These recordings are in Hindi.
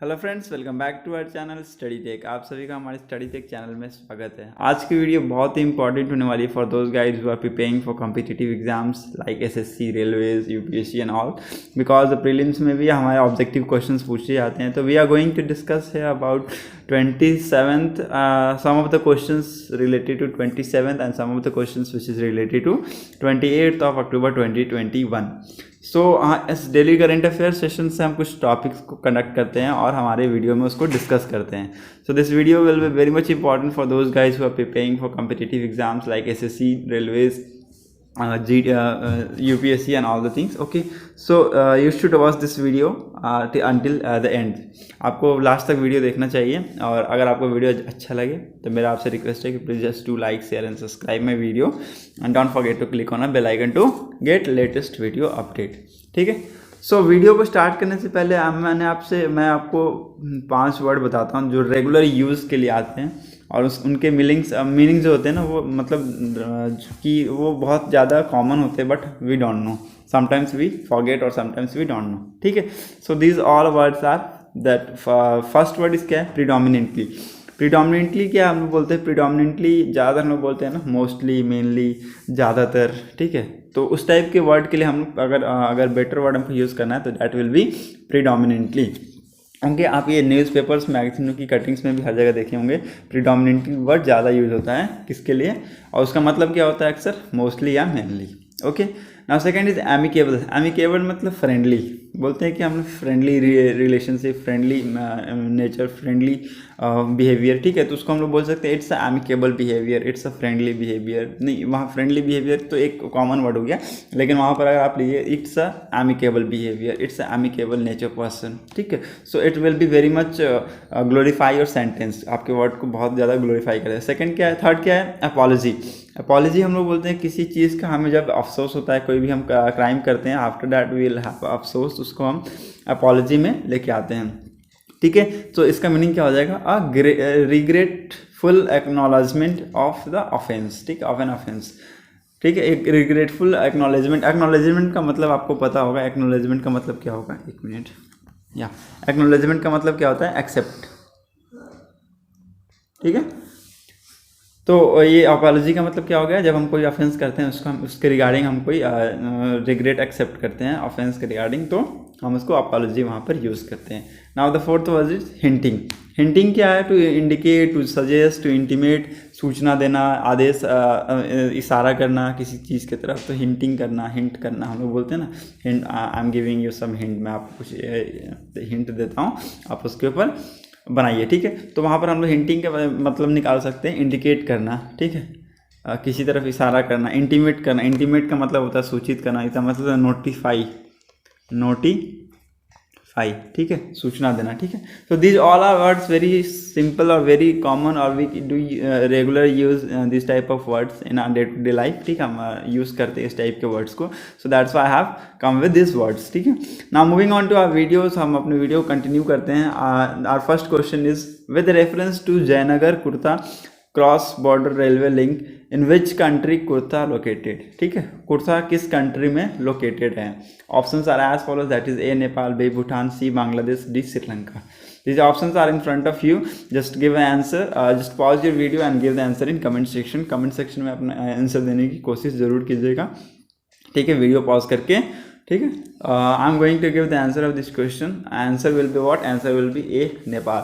Hello friends, welcome back to our channel study tech. आप सभी का हमारे स्टडी टेक चैनल में स्वागत है। आज की वीडियो बहुत ही इंपॉर्टेंट होने वाली है for those guys who are preparing for competitive exams like SSC, railways, UPSC and all, because prelims में भी हमारे ऑब्जेक्टिव क्वेश्चंस पूछे जाते हैं। तो we are going to discuss है about 27th some of the questions related to 27th and some of the questions which is related to 28th of October 2021. सो इस डेली करेंट अफेयर सेशन से हम कुछ टॉपिक्स को कंडक्ट करते हैं और हमारे वीडियो में उसको डिस्कस करते हैं। So this video will be very much important for those guys who are preparing for competitive exams like SSC, railways, UPSC and all the things. Okay, so you should watch this video until the end. आपको लास्ट तक वीडियो देखना चाहिए और अगर आपको वीडियो अच्छा लगे तो मेरा आपसे रिक्वेस्ट है कि please just do like, share and subscribe my video and don't forget to click on a bell icon to get latest video update. ठीक है, सो वीडियो को स्टार्ट करने से पहले मैं आपको 5 वर्ड बताता हूँ जो रेगुलर यूज़ के लिए आते हैं और उनके मीनिंग्स जो होते हैं ना, वो मतलब कि वो बहुत ज़्यादा कॉमन होते हैं but we don't know, sometimes we forget और समटाइम्स वी डोंट नो। ठीक है, so these all words are that first word is क्या है? प्रीडोमिनेंटली। प्रीडोमिनेंटली क्या हम लोग बोलते हैं? प्रीडोमिनेंटली ज़्यादातर हम लोग बोलते हैं ना, मोस्टली, मेनली, ज़्यादातर। ठीक है, तो उस टाइप के वर्ड के लिए हम अगर बेटर वर्ड हमको यूज़ करना है तो that will B predominantly. Okay, आप ये न्यूज़पेपर्स, मैगजीनों की कटिंग्स में भी हर जगह देखे होंगे प्रीडोमिनेंटली वर्ड ज़्यादा यूज होता है किसके लिए, और उसका मतलब क्या होता है? अक्सर मोस्टली या mainly. Okay, now second is amicable. Amicable मतलब फ्रेंडली। बोलते हैं कि हम friendly relationship, friendly nature, friendly behaviour. ठीक है, तो उसको हम लोग बोल सकते हैं it's a amicable behaviour, it's a friendly behaviour. नहीं, वहाँ फ्रेंडली बिहेवियर तो एक कॉमन वर्ड हो गया, लेकिन वहाँ पर अगर आप लीजिए it's a amicable behaviour, it's a amicable nature person. ठीक है, so it will be very much glorify your sentence, आपके वर्ड को बहुत ज़्यादा ग्लोरीफाई करेगा। सेकंड क्या है? थर्ड क्या है? अपॉलॉजी। अपॉलॉजी हम लोग बोलते हैं किसी चीज़ का हमें जब अफसोस होता है, कोई भी हम क्राइम करते हैं, after that we will have अफसोस, उसको हम अपॉलॉजी में लेके आते हैं। ठीक है, तो इसका मीनिंग क्या हो जाएगा? A regretful acknowledgement of the offence. ठीक, ऑफ एन ऑफेंस। ठीक है, एक रिग्रेटफुल एक्नॉलेजमेंट। एक्नॉलेजमेंट का मतलब आपको पता होगा, एक्नॉलेजमेंट का मतलब क्या होगा? एक मिनट, या एक्नॉलेजमेंट का मतलब क्या होता है? एक्सेप्ट। ठीक है, तो ये अपॉलॉजी का मतलब क्या हो गया? जब हम कोई ऑफेंस करते हैं उसके रिगार्डिंग हम कोई रिग्रेट एक्सेप्ट करते हैं ऑफेंस के रिगार्डिंग, तो हम उसको अपॉलॉजी वहाँ पर यूज़ करते हैं। Now the fourth word is hinting. Hinting क्या है? To indicate, to suggest, to intimate, सूचना देना, आदेश, इशारा करना किसी चीज़ की तरफ, तो हिंटिंग करना, हिंट करना हम लोग बोलते हैं ना, hint, I am giving you some hint, मैं आपको कुछ हिंट देता हूँ, आप उसके ऊपर बनाइए। ठीक है, तो वहाँ पर हम लोग हिंटिंग का मतलब निकाल सकते हैं इंडिकेट करना। ठीक है, किसी तरफ इशारा करना। इंटीमेट करना, इंटीमेट का मतलब होता है सूचित करना, इसका मतलब है नोटिफाई। ठीक है, सूचना देना। ठीक है, तो these all are words very simple और वेरी कॉमन, और we do regular use this type of words in our day to day life. ठीक है, हम यूज़ करते हैं इस टाइप के वर्ड्स को, so that's why I have come with this words. ठीक है, now moving on to our videos, हम अपने वीडियो कंटिन्यू करते हैं। Our first question is with reference to Jaynagar Kurtha cross border railway link in which country Kurtha located. ठीक है, कुर्ता किस कंट्री में लोकेटेड है? Options are as follows, that is A Nepal, B Bhutan, C Bangladesh, D Sri Lanka. These options are in front of you. Just give an answer. Just pause your video and give the answer in comment section. Comment section में अपना आंसर देने की कोशिश ज़रूर कीजिएगा। ठीक है, वीडियो पॉज करके। ठीक है, I am going to give the answer of this question. Answer will be what? Answer will be A, Nepal.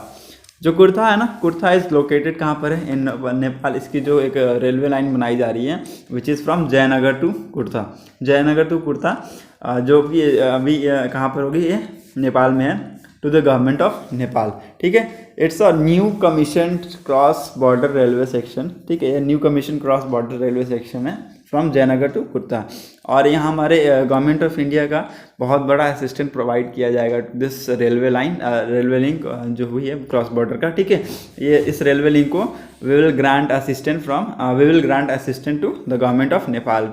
जो कुर्ता है ना, कुर्ता इज लोकेटेड कहाँ पर है? इन नेपाल। इसकी जो एक रेलवे लाइन बनाई जा रही है which is from Jaynagar to Kurtha. Jaynagar to Kurtha जो कि अभी कहाँ पर होगी? ये नेपाल में है, to the government of Nepal. ठीक है, it's a new commission cross border railway section. ठीक है, ये new commission cross border railway section है फ्रॉम जयनगर टू कुर्ता, और यहाँ हमारे गवर्नमेंट ऑफ इंडिया का बहुत बड़ा असिस्टेंट प्रोवाइड किया जाएगा this railway line, railway link जो हुई है क्रॉस बॉर्डर का। ठीक है, ये इस रेलवे लिंक को we will grant assistant to the government of Nepal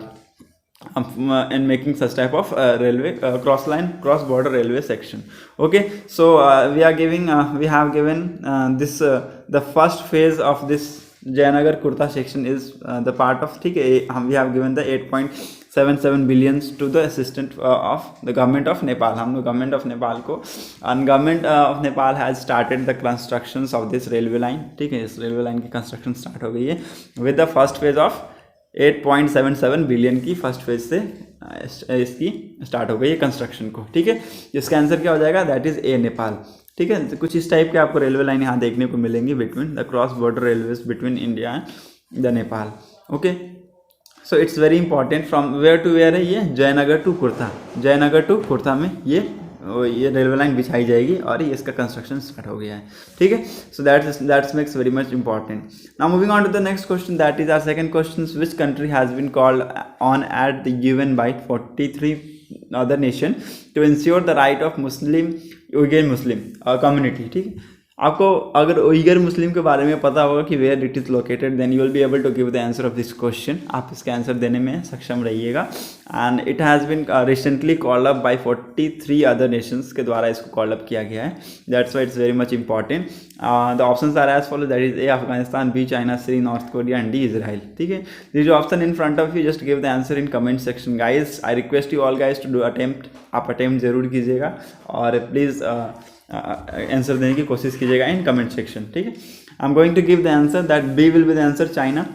in making such type of railway cross border railway section. Okay, so we have given this the first phase of this Jayanagar Kurta section is the part of, ठीक है, we have given the 1.77 billions to the assistant of the government of Nepal. हम लोग गवर्नमेंट ऑफ नेपाल को, and government of Nepal has started the construction of this railway line. ठीक है, इस रेलवे लाइन की कंस्ट्रक्शन स्टार्ट हो गई है with the first phase of 8.77 billion की फर्स्ट फेज से इसकी स्टार्ट हो गई है कंस्ट्रक्शन को। ठीक है, इसका आंसर क्या हो जाएगा, दैट इज़ ए नेपाल। ठीक है, तो कुछ इस टाइप के आपको रेलवे लाइन यहाँ देखने को मिलेंगी between the cross border railways between India and the Nepal. Okay, so it's very important. From where to where है ये, जयनगर टू कुर्ता, जयनगर टू कुर्ता में ये रेलवे लाइन बिछाई जाएगी और ये इसका कंस्ट्रक्शन स्टार्ट हो गया है। ठीक है, so that's makes very much important. Now moving on to the next question, that is our second question, which country has been called on at the UN by 43 other nation to ensure the right of Muslim Uighur Muslim community. ठीक है, आपको अगर उइगर मुस्लिम के बारे में पता होगा कि where it is located, then you will be able to give the answer of this question. आप इसका आंसर देने में सक्षम रहिएगा। And it has been recently called up by 43 other nations के द्वारा इसको कॉल अप किया गया है। That's why it's very much important. The options are as follow, that is A Afghanistan, B China, C North Korea and D Israel. ठीक है, this option in front of you, just give the answer in comment section guys. I request you all guys to do attempt, आप अटेम्प्ट जरूर कीजिएगा और प्लीज़ आंसर देने की कोशिश कीजिएगा इन कमेंट सेक्शन। ठीक है, I am going to give the answer that B will be the answer, China.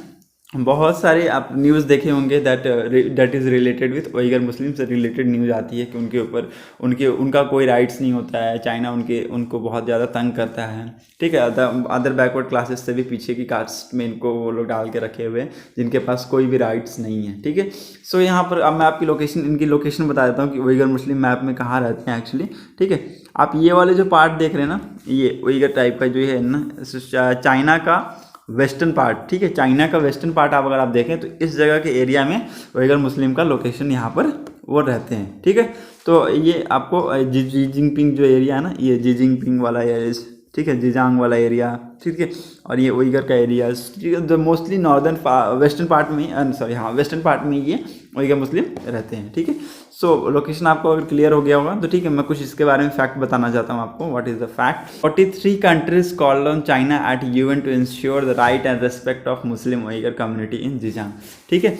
बहुत सारे आप न्यूज़ देखे होंगे that is related with Uighur Muslim से रिलेटेड न्यूज़ आती है कि उनके ऊपर उनका कोई राइट्स नहीं होता है, चाइना उनको बहुत ज़्यादा तंग करता है। ठीक है, अदर बैकवर्ड क्लासेस से भी पीछे की कास्ट में इनको वो लोग डाल के रखे हुए हैं जिनके पास कोई भी राइट्स नहीं है। ठीक है, सो यहाँ पर अब मैं आपकी इनकी लोकेशन बता देता हूँ कि उइगर मुस्लिम मैप में कहाँ रहते हैं एक्चुअली। ठीक है, आप ये वाले जो पार्ट देख रहे हैं ना, ये उइगर टाइप का जो है ना, चाइना का वेस्टर्न पार्ट। ठीक है, चाइना का वेस्टर्न पार्ट आप अगर आप देखें तो इस जगह के एरिया में उइगर मुस्लिम का लोकेशन यहाँ पर वो रहते हैं। ठीक है, तो ये आपको जी जिनपिंग जो एरिया है ना, ये जी जिनपिंग वाला एरिया, ठीक है, जिजांग वाला एरिया। ठीक है, और ये उइगर का एरिया, ठीक है, जो मोस्टली नॉर्दर्न वेस्टर्न पार्ट में, सॉरी हाँ, वेस्टर्न पार्ट में ये उइगर मुस्लिम रहते हैं। ठीक है, सो लोकेशन आपको अगर क्लियर हो गया होगा तो ठीक है, मैं कुछ इसके बारे में फैक्ट बताना चाहता हूँ आपको। What is the fact? 43 countries called on China at UN to ensure the right and respect of Muslim Uighur community in Xinjiang. ठीक है,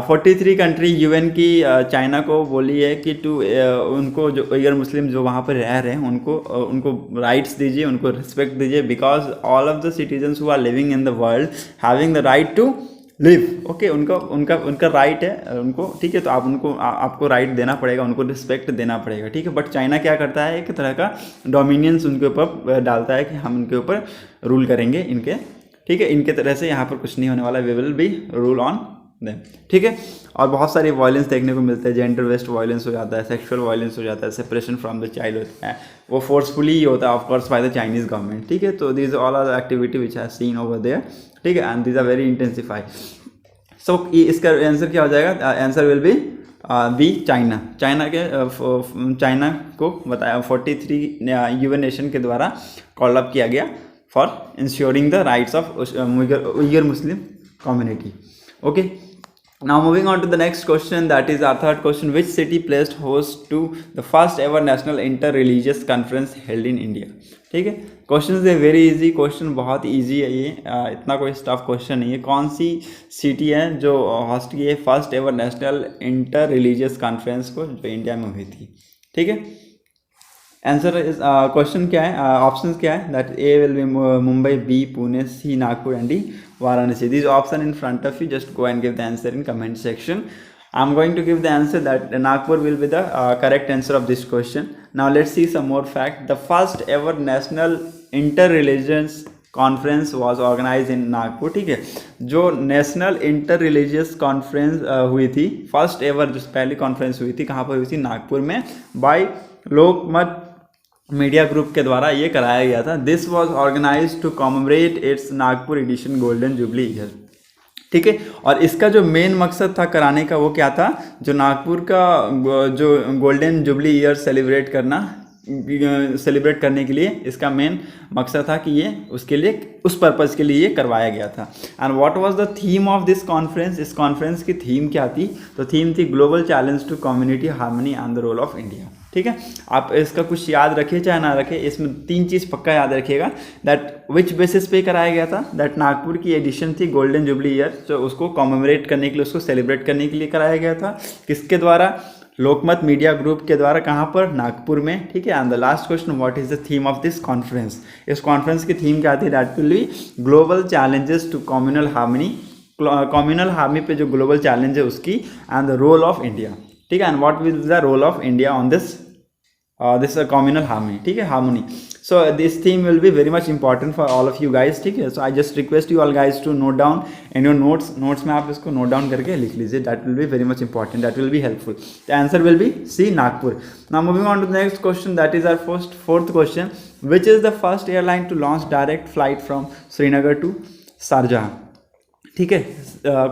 43 कंट्री यूएन की चाइना को बोली है कि उनको जो उइगर मुस्लिम जो वहाँ पर रह रहे हैं उनको राइट्स दीजिए, उनको रिस्पेक्ट दीजिए, because all of the citizens who are living in the world having the right to live. Okay, उनका राइट है उनको। ठीक है, तो आपको राइट देना पड़ेगा, उनको रिस्पेक्ट देना पड़ेगा। ठीक है, बट चाइना क्या करता है, एक तरह का डोमिनियंस उनके ऊपर डालता है कि हम उनके ऊपर रूल करेंगे इनके। ठीक है, इनके तरह से यहाँ पर कुछ नहीं होने वाला, we will be rule on them. ठीक है, और बहुत सारी वायलेंस देखने को मिलते हैं, जेंडर बेस्ड वायलेंस हो जाता है, सेक्सुअल वायलेंस हो जाता है, सेपरेशन फ्रॉम द चाइल्ड होता है, वो फोर्सफुली ही होता है of course by the Chinese government. ठीक है, तो this all are activity which have seen over there. ठीक है, and this are very intensify. सो इसका आंसर क्या हो जाएगा? Answer will be B China. China को बताया 43 यूएन नेशन के द्वारा कॉल अप किया गया for ensuring the rights of Uyghur Muslim community. Okay, now moving on to the next question, that is our third question, which city placed host to the first ever national inter-religious conference held in India? ठीक है, question is very easy question, बहुत इजी है ये, इतना कोई टफ क्वेश्चन नहीं है। कौन सी सिटी है जो होस्ट की है first ever national inter religious conference को, जो इंडिया में हुई थी? ठीक है, आंसर इज क्वेश्चन क्या है, ऑप्शंस क्या है? That A will be Mumbai, B Pune, C Nagpur and D Varanasi. These option in front of you, just go and give the answer in comment section. I'm going to give the answer that Nagpur will be the correct answer of this question. Now let's see some more fact. The first ever national inter-religious conference was organized in Nagpur. ठीक है, जो नेशनल इंटर रिलीजियस कॉन्फ्रेंस हुई थी, फर्स्ट एवर जो पहली कॉन्फ्रेंस हुई थी, कहाँ पर हुई थी? नागपुर में, बाय लोकमत मीडिया ग्रुप के द्वारा ये कराया गया था। This was organize to commemorate its Nagpur edition golden jubilee year. ठीक है, और इसका जो मेन मकसद था कराने का वो क्या था? जो नागपुर का जो गोल्डन जुबली ईयर सेलिब्रेट करने के लिए इसका मेन मकसद था कि ये उसके लिए, उस पर्पज़ के लिए ये करवाया गया था। And what was the theme of this conference? इस कॉन्फ्रेंस की थीम क्या थी? तो थीम थी global challenge to community harmony and the role of India. ठीक है। आप इसका कुछ याद रखिए चाहे ना रखिए, इसमें 3 चीज़ पक्का याद रखिएगा। दैट विच बेसिस पे कराया गया था, दैट नागपुर की एडिशन थी गोल्डन जुबली ईयर, तो उसको कॉमेमोरेट करने के लिए, उसको सेलिब्रेट करने के लिए कराया गया था। किसके द्वारा? लोकमत मीडिया ग्रुप के द्वारा। कहाँ पर? नागपुर में, ठीक है। And the last question, what is the theme of this conference? इस कॉन्फ्रेंस की थीम क्या थी? That will be global challenges to communal harmony. Communal harmony पे जो ग्लोबल चैलेंज है उसकी, and the role of India, ठीक है। And what will the role of India on this communal harmony, ठीक है, harmony. So this theme will be very much important for all of you guys, ठीक है। So I just request you all guys to note down in your notes में आप इसको note down करके लिख लीजिए, that will be very much important, that will be helpful. The answer will be C, Nagpur. Now moving on to the next question, that is our fourth question. Which is the first airline to launch direct flight from Srinagar to Sharjah? ठीक है,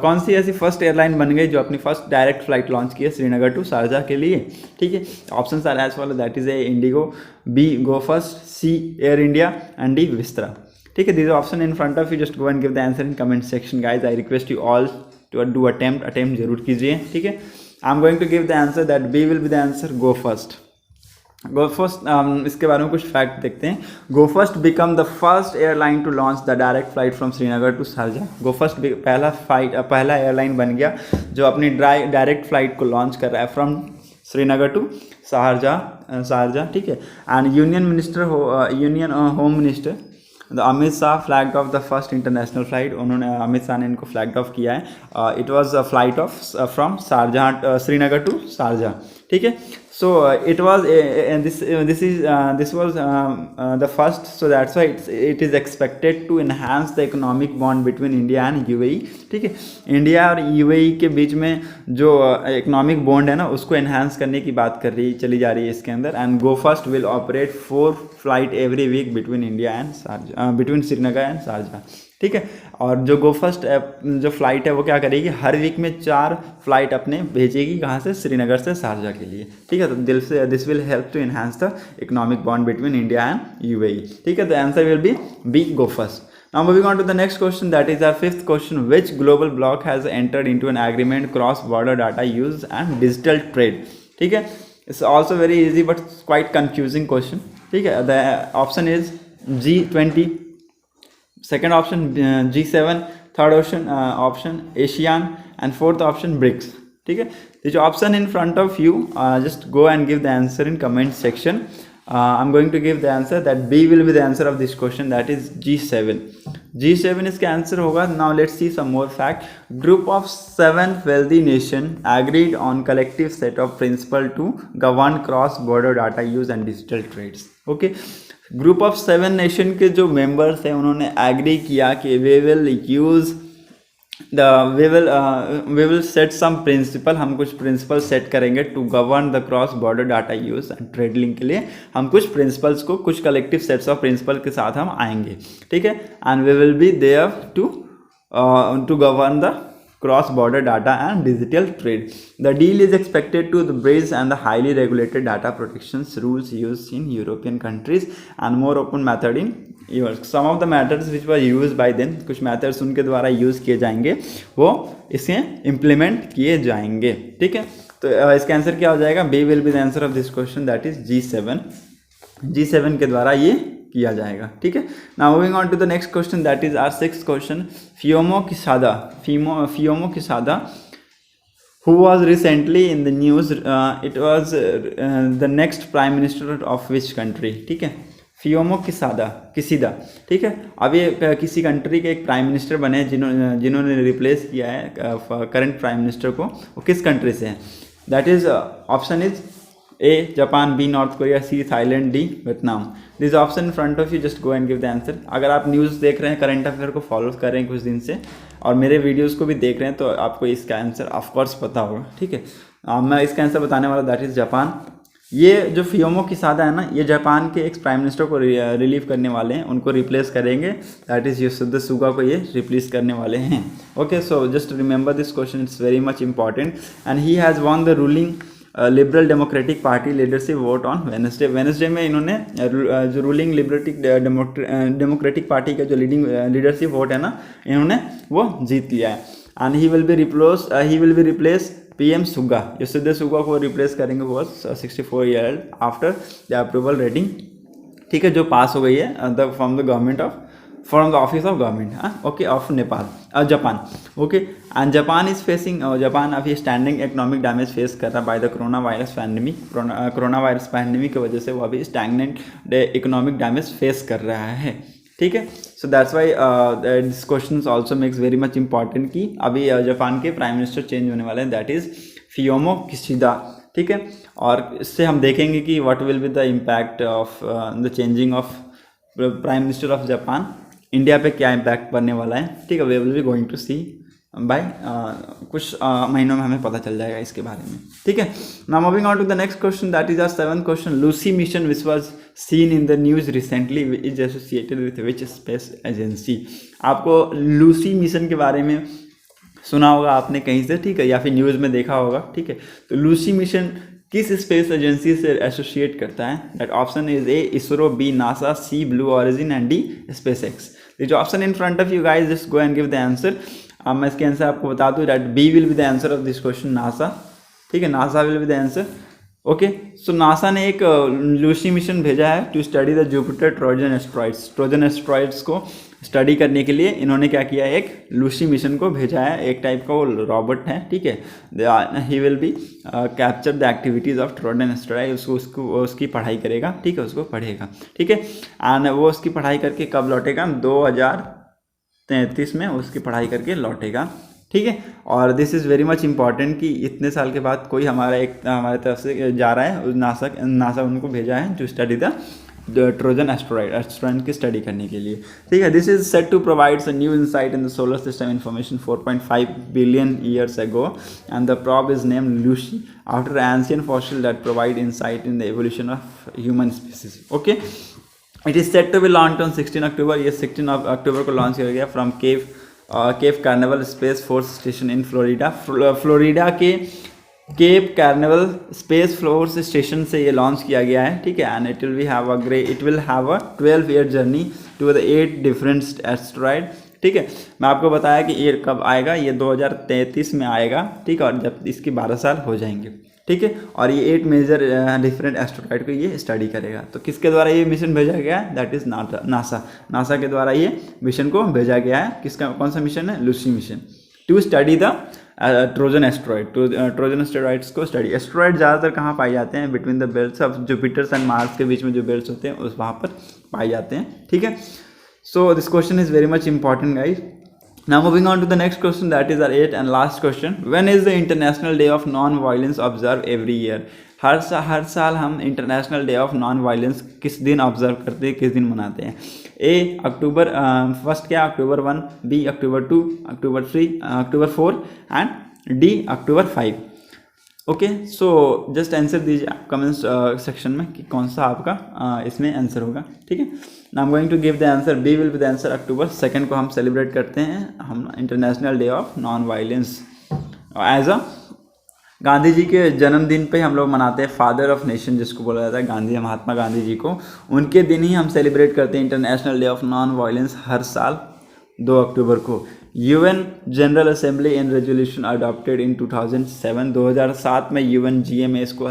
कौन सी ऐसी फर्स्ट एयरलाइन बन गई जो अपनी फर्स्ट डायरेक्ट फ्लाइट लॉन्च की है श्रीनगर टू शारजाह के लिए, ठीक है। Options are as follow, that is A IndiGo, B Go First, C Air India and D Vistara, ठीक है। This option in front of you, just go and give the answer in comment section guys. I request you all to do attempt जरूर कीजिए, ठीक है। I am going to give the answer that B will be the answer, Go First. Go First, इसके बारे में कुछ फैक्ट देखते हैं। Go First become the first airline to launch the direct flight from Srinagar to Sharjah. Go First पहला एयरलाइन बन गया जो अपनी डायरेक्ट फ्लाइट को लॉन्च कर रहा है फ्रॉम श्रीनगर टू शारजाह, ठीक है। And union home minister Amit Shah flag off the first international flight, उन्होंने अमित शाह ने इनको फ्लैग ऑफ किया है। It was a flight of from Srinagar to Sharjah, ठीक है। So it was this was the first, so that's why it is expected to enhance the economic bond between India and UAE, ठीक है। इंडिया और UAE के बीच में जो इकोनॉमिक बॉन्ड है ना, उसको एनहांस करने की बात चली जा रही है इसके अंदर। And Go First will operate 4 flight every week between India and Sharjah, between Srinagar and Sharjah, ठीक है। और जो गो फर्स्ट जो फ्लाइट है वो क्या करेगी, हर वीक में 4 फ्लाइट अपने भेजेगी, कहाँ से? श्रीनगर से शारजाह के लिए, ठीक है। तो this will help to enhance the economic bond between India and UAE, ठीक है। The answer will be B, Go First. Now moving on to the next question, that is our 5th question. Which global bloc has entered into an agreement cross-border data use and digital trade? ठीक है, it's also very easy but quite confusing question. ठीक है, the option is G20, second option G7, third option ASEAN, and fourth option BRICS. ठीक है, the option in front of you, just go and give the answer in comment section. I'm going to give the answer that B will be the answer of this question, that is G7. G7 इसका आंसर होगा. Now let's see some more fact. Group of 7 wealthy nation agreed on collective set of principle to govern cross-border data use and digital trades. Okay. Group of 7 nation के जो मेंबर्स हैं उन्होंने एग्री किया कि we will set some principle, हम कुछ प्रिंसिपल सेट करेंगे to govern the cross border data use and trade link के लिए हम कुछ प्रिंसिपल्स को, कुछ कलेक्टिव सेट्स ऑफ प्रिंसिपल के साथ हम आएंगे. ठीक है, and we will be there to govern the cross-border data and digital trade. The deal is expected to bridge and the highly regulated data protections rules used in European countries and more open method in US. Some of the methods which were used by them, कुछ methods उनके द्वारा use किए जाएंगे, वो इसे implement किए जाएंगे. ठीक है, तो इसका आंसर क्या हो जाएगा? B will be the answer of this question, that is G7. G7 के द्वारा ये किया जाएगा. ठीक है, now moving on to the next question, that is our 6th question. फियोमो किसादा who was recently in the news, it was the next prime minister of which country? ठीक है, फियोमो किसीदा. ठीक है, अब ये किसी कंट्री के एक प्राइम मिनिस्टर बने जिन्होंने रिप्लेस किया है करंट प्राइम मिनिस्टर को. वो किस कंट्री से हैं? That is option is A Japan, B north Korea, C Thailand, D Vietnam. This option in front of you, just go and give the answer. अगर आप न्यूज़ देख रहे हैं, करंट अफेयर को फॉलो कर रहे हैं कुछ दिन से और मेरे वीडियोस को भी देख रहे हैं, तो आपको इसका आंसर ऑफकोर्स पता होगा. ठीक है, मैं इसका आंसर बताने वाला, दैट इज़ जापान. ये जो फियोमो किसादा है ना, ये जापान के एक्स प्राइम मिनिस्टर को रिलीव करने वाले हैं, उनको रिप्लेस करेंगे. दैट इज़ योशिहिदे सुगा को ये रिप्लेस करने वाले हैं. Okay, so just remember this question, it's very much important. And he has won the ruling liberal democratic party leadership vote on Wednesday में इन्होंने जो रूलिंग डेमोक्रेटिक पार्टी का जो लीडरशिप वोट है ना, इन्होंने वो जीत लिया है. And he will be replace PM Suga, Yoshihide Suga को रिप्लेस करेंगे, वो 64 year old after the approval rating, ठीक है, जो पास हो गई है from the office of government, okay, of Nepal Japan, okay. And Japan is facing, Japan अभी स्टैंडिंग इकोनॉमिक डैमेज फेस कर रहा है by the corona virus pandemic की वजह से वो अभी स्टैगनेंट इकोनॉमिक डैमेज फेस कर रहा है, ठीक है। So that's why this question also makes very much important कि अभी जापान के प्राइम मिनिस्टर चेंज होने वाले हैं, दैट इज़ फियोमो किशिदा, ठीक है। और इससे हम देखेंगे कि what will be the impact of the changing of prime minister of Japan, India पे क्या इम्पैक्ट पड़ने वाला है, ठीक है। We will be going to see by कुछ महीनों में हमें पता चल जाएगा इसके बारे में, ठीक है। Now moving on to the next question, that is our 7th question. Lucy mission which was seen in the news recently is associated with which space agency. आपको लूसी मिशन के बारे में सुना होगा आपने कहीं से, ठीक है, या फिर न्यूज़ में देखा होगा, ठीक है। तो लूसी मिशन किस स्पेस एजेंसी से एसोसिएट करता है? That option is A ISRO, B NASA, C Blue Origin and D SpaceX. जो option in front of you guys, just go and give the answer. अब मैं इसके आंसर आपको बता दूं, that B will be the answer of this question, NASA, ठीक है, NASA will be the answer, okay. So NASA ने एक लूसी मिशन भेजा है to study the Jupiter Trojan asteroids को स्टडी करने के लिए इन्होंने क्या किया है, एक लूसी मिशन को भेजा है, एक टाइप का वो रॉबोट है, ठीक है। He will be capture the activities of Trojan asteroid, उसकी पढ़ाई करेगा, ठीक है, उसको पढ़ेगा, ठीक है। एंड वो उसकी पढ़ाई करके कब लौटेगा? 2033 में उसकी पढ़ाई करके लौटेगा, ठीक है। और this is very much important कि इतने साल के बाद कोई हमारे तरफ से जा रहा है, नासा उनको भेजा है to study the Trojan asteroid की स्टडी करने के लिए, ठीक है। This is set to provides a new insight in the solar system information 4.5 billion years ago, and the probe is named Lucy after ancient fossil that provide insight in the evolution of human species, okay. It is set to be launch on 16 October, ये 16 अक्टूबर को लॉन्च किया गया from cap Canaveral space force station in Florida के Cape Canaveral space force station से ये लॉन्च किया गया है, ठीक है। And it will have a 12-year journey to the 8 different asteroid, ठीक है। मैं आपको बताया कि ये कब आएगा, ये 2033 में आएगा, ठीक है, और जब इसके 12 साल हो जाएंगे, ठीक है। और ये 8 मेजर डिफरेंट एस्टेरॉइड को ये स्टडी करेगा। तो किसके द्वारा ये मिशन भेजा गया है? दैट इज नासा के द्वारा ये मिशन को भेजा गया है। किसका, कौन सा मिशन है? Lucy mission, to study the Trojan asteroids को स्टडी। एस्टेरॉइड ज़्यादातर कहाँ पाए जाते हैं? Between the belts of Jupiter and Mars के बीच में जो बेल्ट्स होते हैं उस वहाँ पर पाए जाते हैं, ठीक है। So this question is very much important guys. Now moving on to the next question, that is our 8th and last question. When is the International Day of Non-Violence observed every year? हर साल हम international day of non violence किस दिन ऑब्जर्व करते हैं, किस दिन मनाते हैं? ए अक्टूबर फर्स्ट क्या, October 1, B October 2, October 3, October 4 and D October 5, okay. So just answer दीजिए कमेंट्स सेक्शन में कि कौन सा आपका इसमें आंसर होगा, ठीक है। I am going to give the answer, B will be the answer. अक्टूबर 2 को हम सेलिब्रेट करते हैं हम international day of non violence, as a Gandhi ji के जन्मदिन पे हम लोग मनाते हैं, फादर ऑफ नेशन जिसको बोला जाता है, गांधी, महात्मा गांधी जी को, उनके दिन ही हम सेलिब्रेट करते हैं international day of non violence हर साल 2 अक्टूबर को। UN General Assembly in resolution adopted in 2007 में यूएन जीएमए इसको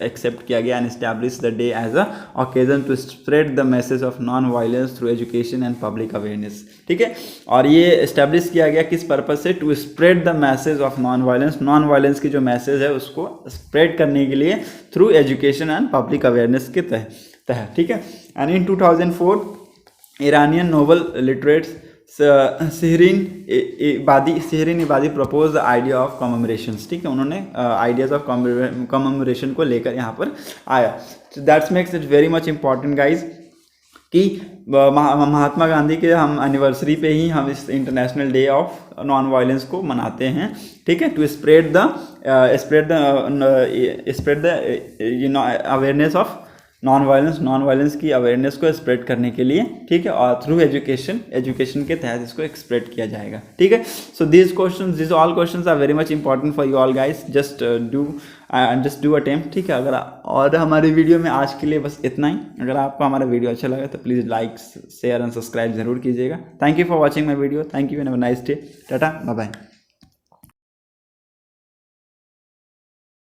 एक्सेप्ट किया गया and establish the day as a occasion to spread the message of non violence through education and public awareness, ठीक है। और ये एस्टैब्लिश किया गया किस पर्पज से? To spread the message of non violence की जो मैसेज है उसको स्प्रेड करने के लिए through education and public awareness के तहत, ठीक है। And in 2004 Iranian Nobel laureates Shirin Ebadi propose the idea of commemorations, ठीक है। उन्होंने आइडियाज ऑफ कॉमेमोरेशन को लेकर यहाँ पर आया। सो that's makes it very much important guys कि महात्मा गांधी के हम एनिवर्सरी पे ही हम इस international day of non violence को मनाते हैं, ठीक है, to spread the awareness of non violence की अवेयरनेस को स्प्रेड करने के लिए, ठीक है। और थ्रू एजुकेशन के तहत इसको स्प्रेड किया जाएगा, ठीक है। So this all questions are very much important for you all guys, just do attempt, ठीक है। अगर और हमारी वीडियो में आज के लिए बस इतना ही। अगर आपको हमारा वीडियो अच्छा लगा तो please like, share and subscribe जरूर कीजिएगा। Thank you for watching my video, thank you and have a nice day, tata, bye bye.